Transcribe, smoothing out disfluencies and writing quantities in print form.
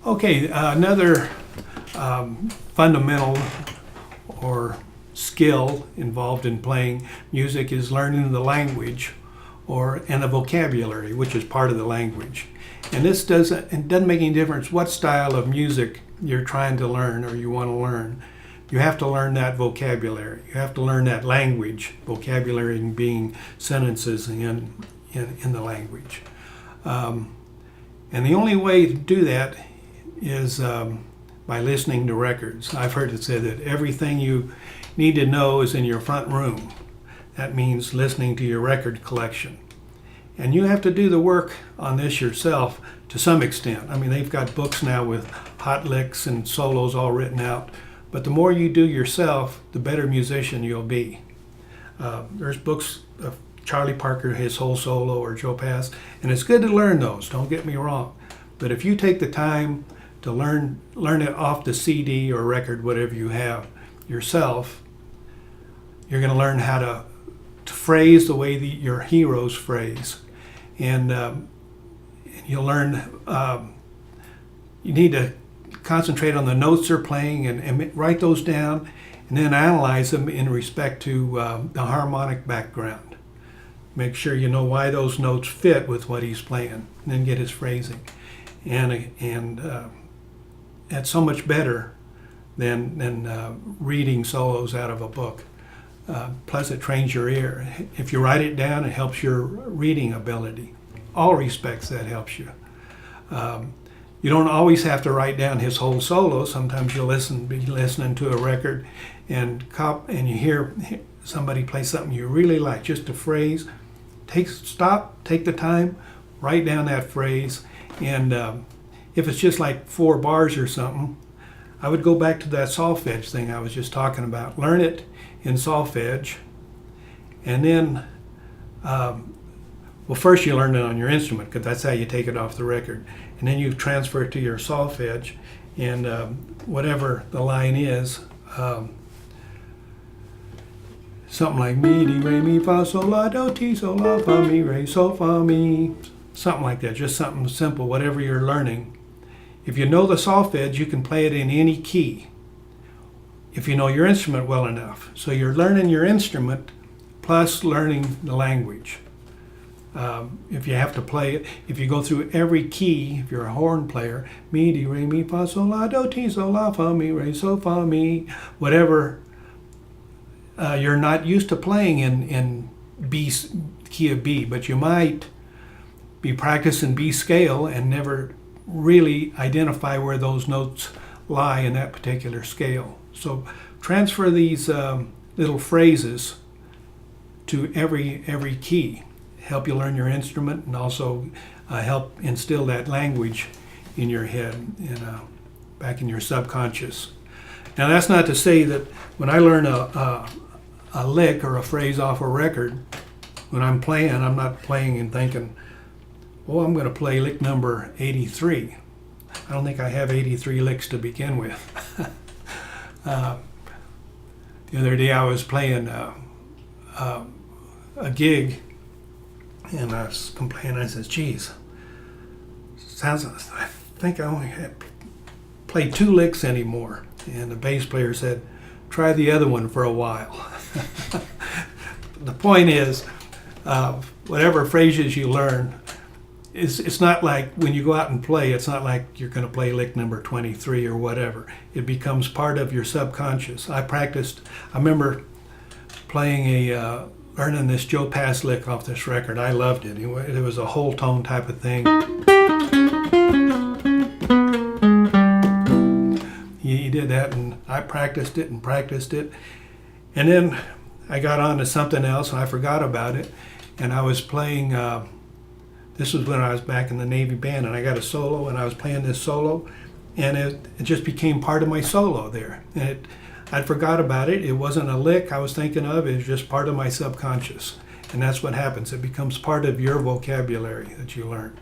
Okay, another fundamental or skill involved in playing music is learning the language and the vocabulary, which is part of the language. And it doesn't make any difference what style of music you're trying to learn or you want to learn. You have to learn that vocabulary. You have to learn that language, vocabulary being sentences in the language. And the only way to do that is by listening to records. I've heard it said that everything you need to know is in your front room. That means listening to your record collection. And you have to do the work on this yourself to some extent. I mean, they've got books now with hot licks and solos all written out. But the more you do yourself, the better musician you'll be. There's books of Charlie Parker, his whole solo, or Joe Pass, and it's good to learn those, don't get me wrong. But if you take the time to learn it off the CD or record, whatever you have, yourself, you're going to learn how to phrase the way your heroes phrase. And you'll learn, you need to concentrate on the notes they're playing and write those down and then analyze them in respect to the harmonic background. Make sure you know why those notes fit with what he's playing, and then get his phrasing. And that's so much better than reading solos out of a book. Plus it trains your ear. If you write it down, it helps your reading ability. All respects that helps you. You don't always have to write down his whole solo. Sometimes you'll be listening to a record and you hear somebody play something you really like, just a phrase. Stop, take the time, write down that phrase, and if it's just like 4 bars or something, I would go back to that solfege thing I was just talking about. Learn it in solfege, and then, first you learn it on your instrument, because that's how you take it off the record. And then you transfer it to your solfege, and whatever the line is, something like mi, di, re, mi, fa, sol, la, do, ti, sol, la, fa, mi, re, sol, fa, mi, something like that, just something simple, whatever you're learning. If you know the solfege, you can play it in any key, if you know your instrument well enough. So you're learning your instrument plus learning the language. If you have to play it, if you go through every key, if you're a horn player, mi, di, re, mi, fa, sol, la, do, ti, sol, la, fa, mi, re, sol, fa, mi, whatever you're not used to playing in B, key of B, but you might be practicing B scale and never really identify where those notes lie in that particular scale. So transfer these little phrases to every key. Help you learn your instrument, and also help instill that language in your head, back in your subconscious. Now that's not to say that when I learn a lick or a phrase off a record, when I'm playing, I'm not playing and thinking, oh, I'm going to play lick number 83. I don't think I have 83 licks to begin with. The other day I was playing a gig, and I was complaining. I said, geez, I think I only play 2 licks anymore. And the bass player said, try the other one for a while. The point is, whatever phrases you learn, it's not like when you go out and play, it's not like you're going to play lick number 23 or whatever. It becomes part of your subconscious. I remember playing learning this Joe Pass lick off this record. I loved it. It was a whole tone type of thing. He did that, and I practiced it. And then I got on to something else, and I forgot about it. And I was playing, this was when I was back in the Navy band, and I got a solo, and I was playing this solo, and it just became part of my solo there. And I forgot about it. It wasn't a lick I was thinking of. It was just part of my subconscious. And that's what happens. It becomes part of your vocabulary that you learn.